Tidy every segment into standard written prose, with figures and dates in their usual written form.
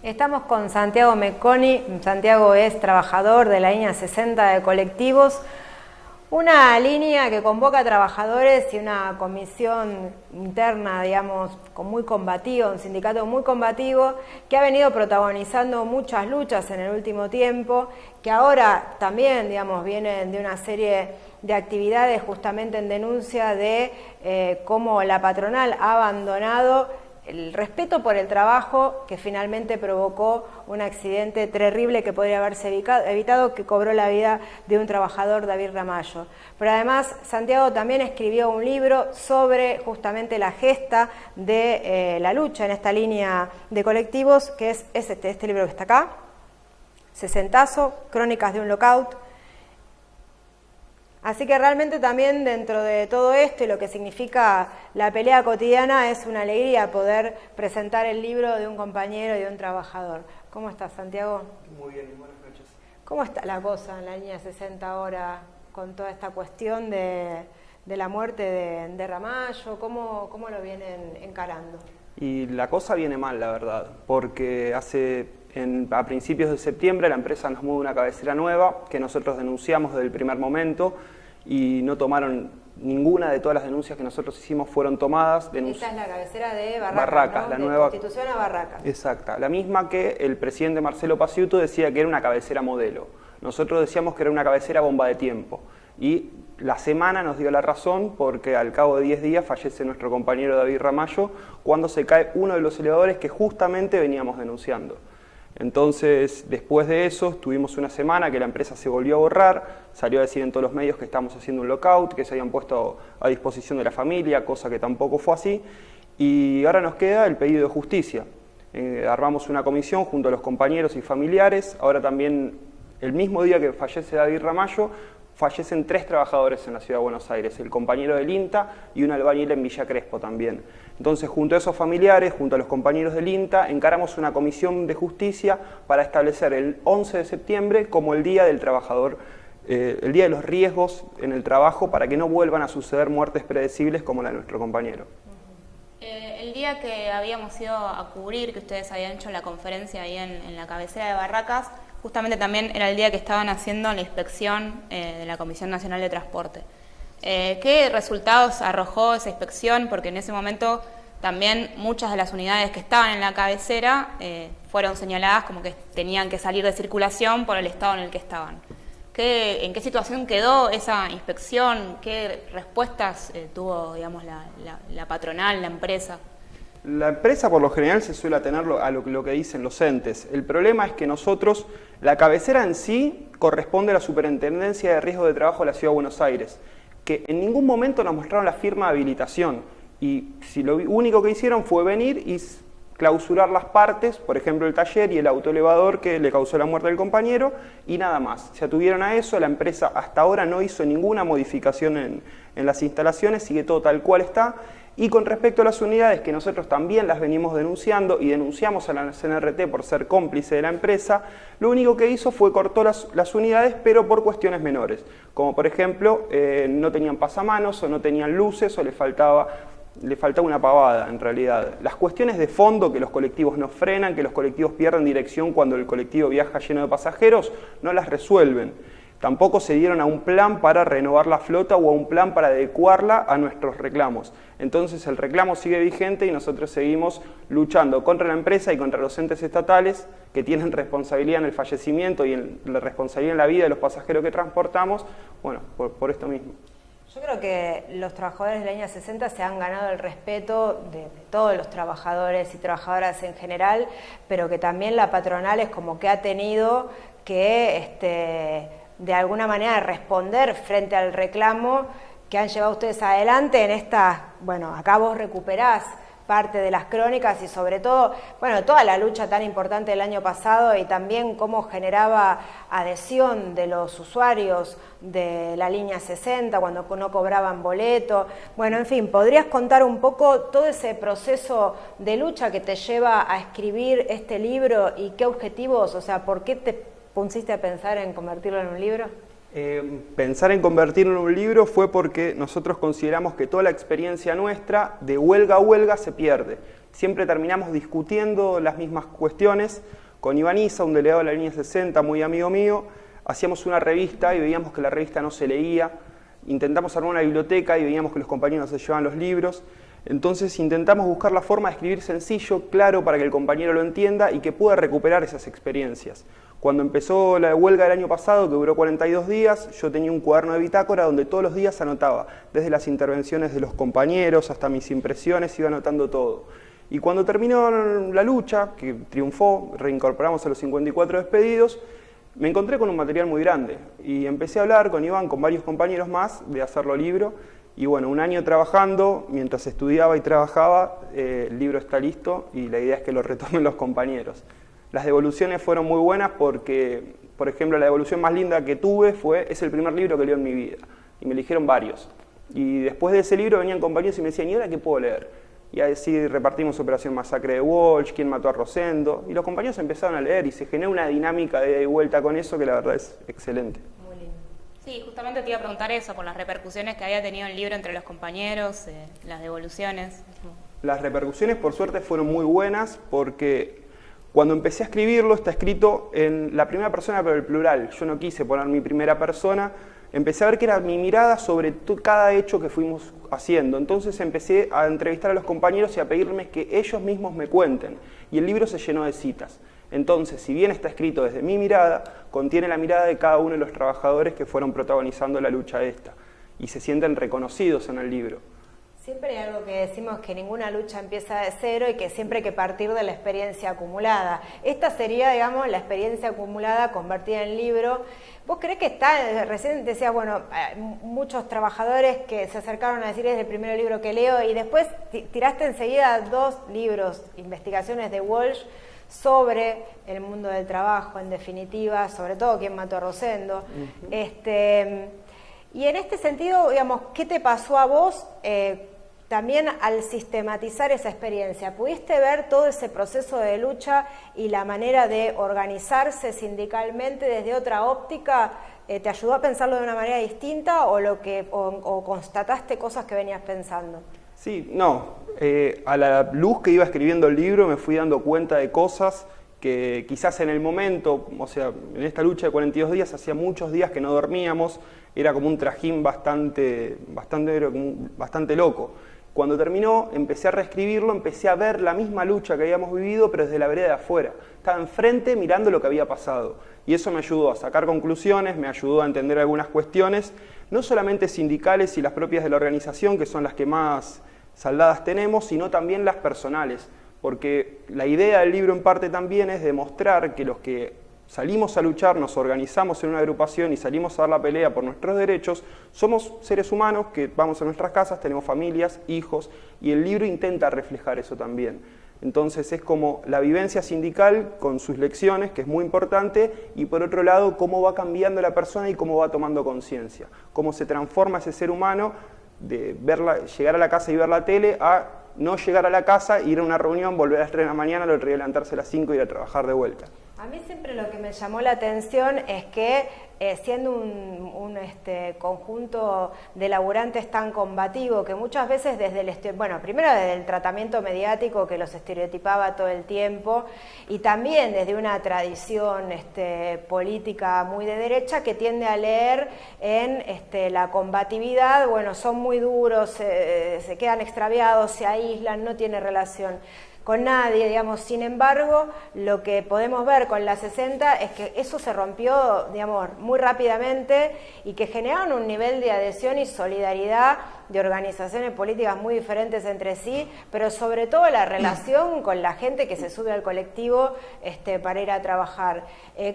Estamos con Santiago Mecconi. Santiago es trabajador de la línea 60 de colectivos, una línea que convoca a trabajadores y una comisión interna, digamos, muy combativa, un sindicato muy combativo, que ha venido protagonizando muchas luchas en el último tiempo, que ahora también, digamos, vienen de una serie de actividades justamente en denuncia de cómo la patronal ha abandonado el respeto por el trabajo, que finalmente provocó un accidente terrible que podría haberse evitado, que cobró la vida de un trabajador, David Ramallo. Pero además, Santiago también escribió un libro sobre justamente la gesta de la lucha en esta línea de colectivos, que es este libro que está acá, Sesentazo, Crónicas de un Lockout. Así que realmente también dentro de todo esto y lo que significa la pelea cotidiana es una alegría poder presentar el libro de un compañero y de un trabajador. ¿Cómo estás, Santiago? Muy bien, buenas noches. ¿Cómo está la cosa en la línea 60 ahora con toda esta cuestión de la muerte de Ramallo? ¿Cómo lo vienen encarando? Y la cosa viene mal, la verdad, porque a principios de septiembre la empresa nos mueve una cabecera nueva que nosotros denunciamos desde el primer momento y no tomaron ninguna de todas las denuncias que nosotros hicimos, fueron tomadas. Esta es la cabecera de Barracas, ¿no? La de nueva Constitución a Barracas. Exacta, la misma que el presidente Marcelo Paciuto decía que era una cabecera modelo. Nosotros decíamos que era una cabecera bomba de tiempo. Y la semana nos dio la razón porque al cabo de 10 días fallece nuestro compañero David Ramallo cuando se cae uno de los elevadores que justamente veníamos denunciando. Entonces, después de eso, tuvimos una semana que la empresa se volvió a borrar, salió a decir en todos los medios que estábamos haciendo un lockout, que se habían puesto a disposición de la familia, cosa que tampoco fue así, y ahora nos queda el pedido de justicia. Armamos una comisión junto a los compañeros y familiares, ahora también, el mismo día que fallece David Ramallo, fallecen 3 trabajadores en la Ciudad de Buenos Aires, el compañero del INTA y un albañil en Villa Crespo también. Entonces, junto a esos familiares, junto a los compañeros del INTA, encaramos una comisión de justicia para establecer el 11 de septiembre como el Día del Trabajador, el Día de los Riesgos en el Trabajo, para que no vuelvan a suceder muertes predecibles como la de nuestro compañero. El día que habíamos ido a cubrir, que ustedes habían hecho la conferencia ahí en la cabecera de Barracas, justamente también era el día que estaban haciendo la inspección de la Comisión Nacional de Transporte. ¿Qué resultados arrojó esa inspección? Porque en ese momento también muchas de las unidades que estaban en la cabecera fueron señaladas como que tenían que salir de circulación por el estado en el que estaban. ¿En qué situación quedó esa inspección? ¿Qué respuestas tuvo, digamos, la patronal, la empresa? La empresa por lo general se suele atener a lo que dicen los entes. El problema es que nosotros, la cabecera en sí corresponde a la Superintendencia de Riesgo de Trabajo de la Ciudad de Buenos Aires, que en ningún momento nos mostraron la firma de habilitación y si lo único que hicieron fue venir y clausurar las partes, por ejemplo el taller y el autoelevador que le causó la muerte del compañero y nada más. Se atuvieron a eso, la empresa hasta ahora no hizo ninguna modificación en las instalaciones, sigue todo tal cual está. Y con respecto a las unidades, que nosotros también las venimos denunciando y denunciamos a la CNRT por ser cómplice de la empresa, lo único que hizo fue cortó las unidades, pero por cuestiones menores. Como por ejemplo, no tenían pasamanos o no tenían luces o le faltaba una pavada en realidad. Las cuestiones de fondo, que los colectivos no frenan, que los colectivos pierden dirección cuando el colectivo viaja lleno de pasajeros, no las resuelven. Tampoco se dieron a un plan para renovar la flota o a un plan para adecuarla a nuestros reclamos. Entonces el reclamo sigue vigente y nosotros seguimos luchando contra la empresa y contra los entes estatales que tienen responsabilidad en el fallecimiento y en la responsabilidad en la vida de los pasajeros que transportamos, bueno, por esto mismo. Yo creo que los trabajadores de la línea 60 se han ganado el respeto de todos los trabajadores y trabajadoras en general, pero que también la patronal es como que ha tenido que de alguna manera responder frente al reclamo que han llevado ustedes adelante en esta, bueno, acá vos recuperás parte de las crónicas y sobre todo, bueno, toda la lucha tan importante del año pasado y también cómo generaba adhesión de los usuarios de la línea 60 cuando no cobraban boleto. Bueno, en fin, ¿podrías contar un poco todo ese proceso de lucha que te lleva a escribir este libro y qué objetivos, o sea, por qué te pusiste a pensar en convertirlo en un libro? Pensar en convertirlo en un libro fue porque nosotros consideramos que toda la experiencia nuestra, de huelga a huelga, se pierde. Siempre terminamos discutiendo las mismas cuestiones. Con Iván Isa, un delegado de la línea 60, muy amigo mío, hacíamos una revista y veíamos que la revista no se leía. Intentamos armar una biblioteca y veíamos que los compañeros se llevaban los libros. Entonces intentamos buscar la forma de escribir sencillo, claro, para que el compañero lo entienda y que pueda recuperar esas experiencias. Cuando empezó la huelga del año pasado, que duró 42 días, yo tenía un cuaderno de bitácora donde todos los días anotaba, desde las intervenciones de los compañeros hasta mis impresiones, iba anotando todo. Y cuando terminó la lucha, que triunfó, reincorporamos a los 54 despedidos, me encontré con un material muy grande y empecé a hablar con Iván, con varios compañeros más, de hacerlo libro. Y bueno, un año trabajando, mientras estudiaba y trabajaba, el libro está listo y la idea es que lo retomen los compañeros. Las devoluciones fueron muy buenas porque, por ejemplo, la devolución más linda que tuve es el primer libro que leo en mi vida. Y me eligieron varios. Y después de ese libro venían compañeros y me decían, ¿y ahora qué puedo leer? Y así repartimos Operación Masacre de Walsh, ¿Quién mató a Rosendo? Y los compañeros empezaron a leer y se generó una dinámica de ida y vuelta con eso que la verdad es excelente. Muy lindo. Sí, justamente te iba a preguntar eso, por las repercusiones que había tenido el libro entre los compañeros, las devoluciones. Las repercusiones, por suerte, fueron muy buenas porque cuando empecé a escribirlo está escrito en la primera persona pero el plural. Yo no quise poner mi primera persona, empecé a ver que era mi mirada sobre cada hecho que fuimos haciendo. Entonces empecé a entrevistar a los compañeros y a pedirles que ellos mismos me cuenten. Y el libro se llenó de citas. Entonces, si bien está escrito desde mi mirada, contiene la mirada de cada uno de los trabajadores que fueron protagonizando la lucha esta. Y se sienten reconocidos en el libro. Siempre hay algo que decimos, que ninguna lucha empieza de cero y que siempre hay que partir de la experiencia acumulada. Esta sería, digamos, la experiencia acumulada convertida en libro. ¿Vos creés que está, recién decías, bueno, muchos trabajadores que se acercaron a decir es el primer libro que leo y después tiraste enseguida 2 libros, investigaciones de Walsh, sobre el mundo del trabajo, en definitiva, sobre todo quién mató a Rosendo. Y en este sentido, digamos, ¿qué te pasó a vos también al sistematizar esa experiencia? ¿Pudiste ver todo ese proceso de lucha y la manera de organizarse sindicalmente desde otra óptica? ¿Te ayudó a pensarlo de una manera distinta o constataste cosas que venías pensando? Sí, no. A la luz que iba escribiendo el libro me fui dando cuenta de cosas que quizás en el momento, o sea, en esta lucha de 42 días, hacía muchos días que no dormíamos, era como un trajín bastante loco. Cuando terminó, empecé a reescribirlo, empecé a ver la misma lucha que habíamos vivido, pero desde la vereda de afuera. Estaba enfrente mirando lo que había pasado. Y eso me ayudó a sacar conclusiones, me ayudó a entender algunas cuestiones, no solamente sindicales y las propias de la organización, que son las que más saldadas tenemos, sino también las personales. Porque la idea del libro en parte también es demostrar que los que salimos a luchar, nos organizamos en una agrupación y salimos a dar la pelea por nuestros derechos, somos seres humanos que vamos a nuestras casas, tenemos familias, hijos, y el libro intenta reflejar eso también. Entonces es como la vivencia sindical con sus lecciones, que es muy importante, y por otro lado, cómo va cambiando la persona y cómo va tomando conciencia, cómo se transforma ese ser humano de llegar a la casa y ver la tele a no llegar a la casa, ir a una reunión, volver a las 3 de la mañana, el otro día levantarse a las 5 y ir a trabajar de vuelta. A mí siempre lo que me llamó la atención es que siendo un conjunto de laburantes tan combativo, que muchas veces desde primero desde el tratamiento mediático que los estereotipaba todo el tiempo, y también desde una tradición política muy de derecha que tiende a leer en la combatividad, bueno, son muy duros, se quedan extraviados, se aíslan, no tiene relación con nadie, digamos. Sin embargo, lo que podemos ver con la 60 es que eso se rompió, digamos, muy rápidamente y que generaron un nivel de adhesión y solidaridad de organizaciones políticas muy diferentes entre sí, pero sobre todo la relación con la gente que se sube al colectivo para ir a trabajar.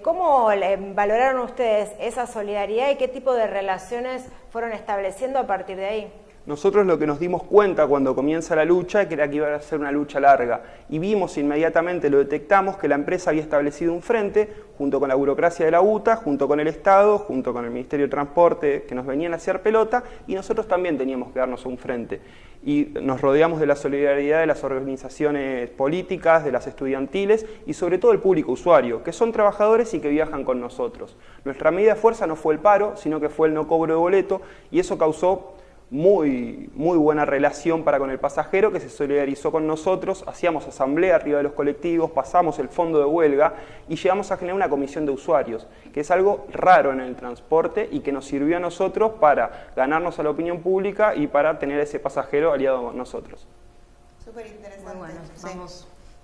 ¿Cómo valoraron ustedes esa solidaridad y qué tipo de relaciones fueron estableciendo a partir de ahí? Nosotros lo que nos dimos cuenta cuando comienza la lucha es que iba a ser una lucha larga y vimos inmediatamente, lo detectamos, que la empresa había establecido un frente junto con la burocracia de la UTA, junto con el Estado, junto con el Ministerio de Transporte, que nos venían a hacer pelota, y nosotros también teníamos que darnos un frente. Y nos rodeamos de la solidaridad de las organizaciones políticas, de las estudiantiles y sobre todo el público usuario, que son trabajadores y que viajan con nosotros. Nuestra medida de fuerza no fue el paro, sino que fue el no cobro de boleto, y eso causó muy buena relación para con el pasajero, que se solidarizó con nosotros. Hacíamos asamblea arriba de los colectivos, pasamos el fondo de huelga y llegamos a generar una comisión de usuarios, que es algo raro en el transporte y que nos sirvió a nosotros para ganarnos a la opinión pública y para tener a ese pasajero aliado con nosotros. Súper interesante. Muy bueno, Sí.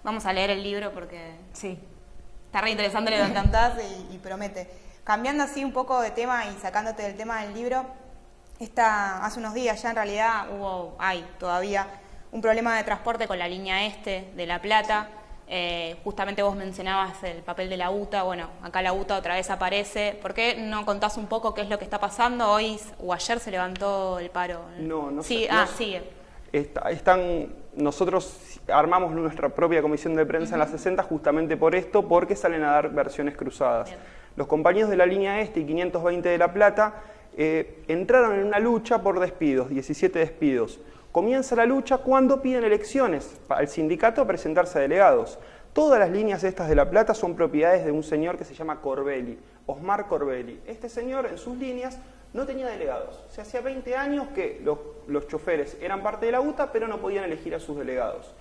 vamos a leer el libro porque Sí. está re interesante, le Me va a encantar. encantás y promete. Cambiando así un poco de tema y sacándote del tema del libro, hace unos días ya en realidad hay todavía un problema de transporte con la línea este de La Plata. Justamente vos mencionabas el papel de la UTA, bueno, acá la UTA otra vez aparece. ¿Por qué no contás un poco qué es lo que está pasando? Hoy o ayer se levantó el paro. No Sí, sigue. Nosotros armamos nuestra propia comisión de prensa en la 60 justamente por esto, porque salen a dar versiones cruzadas. Bien. Los compañeros de la línea este y 520 de La Plata entraron en una lucha por despidos, 17 despidos. Comienza la lucha cuando piden elecciones al sindicato a presentarse a delegados. Todas las líneas estas de La Plata son propiedades de un señor que se llama Corbelli, Osmar Corbelli. Este señor en sus líneas no tenía delegados. O sea, hacía 20 años que los choferes eran parte de la UTA, pero no podían elegir a sus delegados.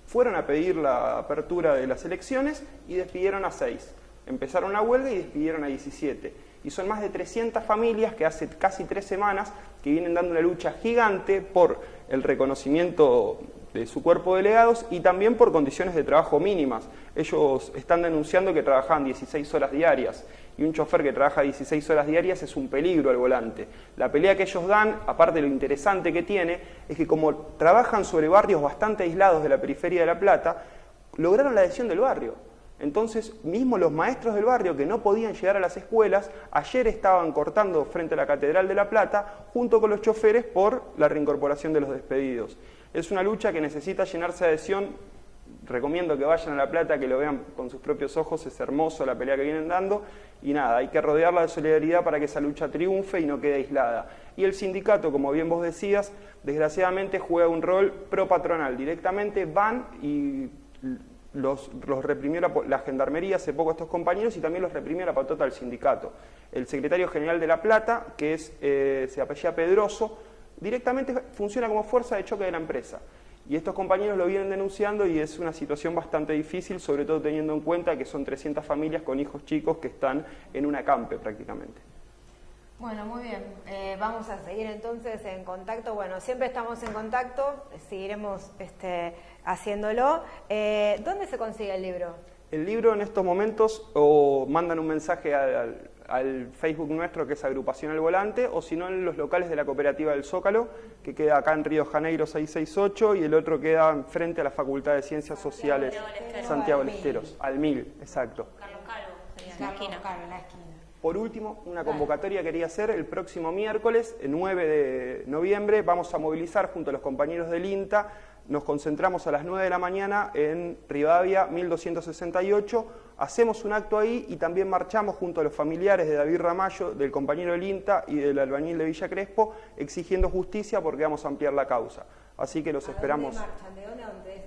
Fueron a pedir la apertura de las elecciones y despidieron a 6. Empezaron la huelga y despidieron a 17. Y son más de 300 familias que hace casi 3 semanas que vienen dando una lucha gigante por el reconocimiento de su cuerpo de delegados y también por condiciones de trabajo mínimas. Ellos están denunciando que trabajan 16 horas diarias y un chofer que trabaja 16 horas diarias es un peligro al volante. La pelea que ellos dan, aparte de lo interesante que tiene, es que como trabajan sobre barrios bastante aislados de la periferia de La Plata, lograron la adhesión del barrio. Entonces, mismo los maestros del barrio que no podían llegar a las escuelas, ayer estaban cortando frente a la Catedral de La Plata, junto con los choferes por la reincorporación de los despedidos. Es una lucha que necesita llenarse de adhesión. Recomiendo que vayan a La Plata, que lo vean con sus propios ojos, es hermoso la pelea que vienen dando. Y nada, hay que rodearla de solidaridad para que esa lucha triunfe y no quede aislada. Y el sindicato, como bien vos decías, desgraciadamente juega un rol pro-patronal. Directamente van y los reprimió la gendarmería hace poco a estos compañeros y también los reprimió la patota del sindicato. El secretario general de La Plata, que se apellida Pedroso, directamente funciona como fuerza de choque de la empresa. Y estos compañeros lo vienen denunciando y es una situación bastante difícil, sobre todo teniendo en cuenta que son 300 familias con hijos chicos que están en un acampe prácticamente. Bueno, muy bien. Vamos a seguir entonces en contacto. Bueno, siempre estamos en contacto, seguiremos haciéndolo. ¿Dónde se consigue el libro? El libro en estos momentos o mandan un mensaje al Facebook nuestro, que es Agrupación al Volante, o si no en los locales de la Cooperativa del Zócalo, que queda acá en Río de Janeiro 668, y el otro queda frente a la Facultad de Ciencias Sociales Santiago del Estero, al 1000, exacto. Carlos Calvo, sería la esquina. La esquina. Por último, una convocatoria quería hacer el próximo miércoles, el 9 de noviembre, vamos a movilizar junto a los compañeros del INTA. Nos concentramos a las 9 de la mañana en Rivadavia 1268, hacemos un acto ahí y también marchamos junto a los familiares de David Ramallo, del compañero del INTA y del albañil de Villa Crespo, exigiendo justicia porque vamos a ampliar la causa. Así que los esperamos. ¿Dónde marchan? ¿De dónde?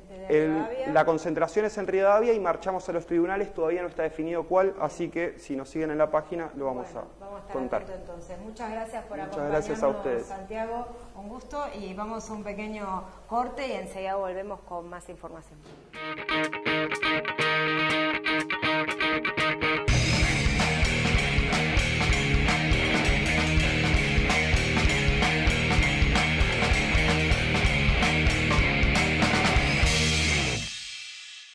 ¿Desde Rivadavia? La concentración es en Rivadavia y marchamos a los tribunales, todavía no está definido cuál, así que si nos siguen en la página lo vamos a estar contar. atentos entonces. Muchas gracias por Muchas acompañarnos, gracias a ustedes. Santiago, un gusto y vamos a un pequeño corte y enseguida volvemos con más información.